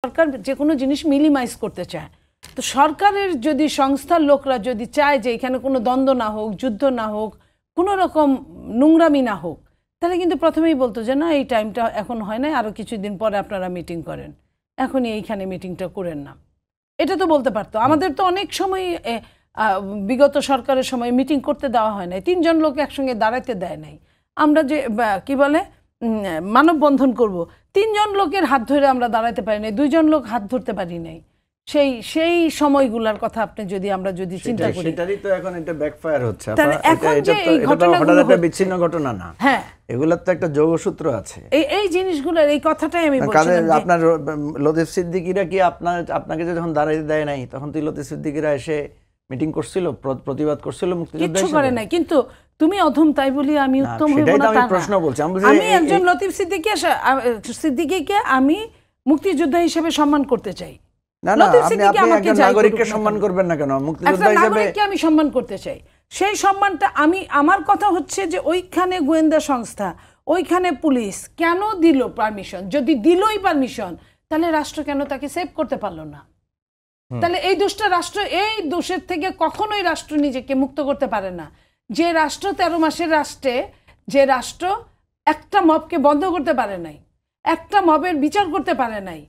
সরকার যে কোনো জিনিস মিনিমাইজ করতে চায়। তো সরকারের যদি সংস্থার লোকরা যদি চায় যে এখানে কোনো দ্বন্দ্ব না হোক, যুদ্ধ না হোক, কোনো রকম নোংরামি না হোক, তাহলে কিন্তু প্রথমেই বলতো যে না, এই টাইমটা এখন হয় না, আরও কিছুদিন পরে আপনারা মিটিং করেন, এখনই এইখানে মিটিংটা করেন না, এটা তো বলতে পারতো। আমাদের তো অনেক সময় বিগত সরকারের সময় মিটিং করতে দেওয়া হয় নাই, 3 জন লোক একসঙ্গে দাঁড়াতে দেয় নাই। আমরা যে কি বলে মানববন্ধন করব, 3 জন লোকের হাত ধরে আমরা দাঁড়াতে পারি নাই, 2 জন লোক হাত ধরতে পারি নাই। সেই সময়গুলোর কথা আপনি আমরা যদি চিন্তা করি, সেটারই তো এখন এটা ব্যাকফায়ার হচ্ছে। এখন যে এই ঘটনাগুলো একটা বিচ্ছিন্ন ঘটনা না, হ্যাঁ, এগুলোর তো একটা যোগসূত্র আছে। এই জিনিসগুলোর এই কথাটাই আমি বলছিলাম। আপনার লতিফ সিদ্দিকীরা কি আপনাকে যখন দাঁড়াইতে দেয় নাই, তখন তুই লতিফ সিদ্দিকীরা এসে মিটিং করছিল, প্রতিবাদ করছিল, মুক্তিযুদ্ধ কিছু করে নাই। কিন্তু তুমি অধম তাই বলি আমি উত্তম হইব না, আমি প্রশ্ন বলছি। আমি একজন লতিফ সিদ্দিকীকে আমি মুক্তিযোদ্ধা হিসেবে সম্মান করতে চাই। না না, আপনি একজন নাগরিককে সম্মান করবেন না কেন? মুক্তিযোদ্ধা হিসেবে নাগরিককে আমি সম্মান করতে চাই। সেই সম্মানটা আমার কথা হচ্ছে যে ওইখানে গোয়েন্দা সংস্থা, ওইখানে পুলিশ কেন দিল পারমিশন? যদি দিলই পারমিশন, তাহলে রাষ্ট্র কেন তাকে সেভ করতে পারলো না? তাহলে এই দোষটা রাষ্ট্র, এই দোষের থেকে কখনোই রাষ্ট্র নিজেকে মুক্ত করতে পারে না। যে রাষ্ট্র 13 মাসের রাষ্ট্রে, যে রাষ্ট্র একটা মবকে বন্ধ করতে পারে নাই, একটা মবের বিচার করতে পারে নাই,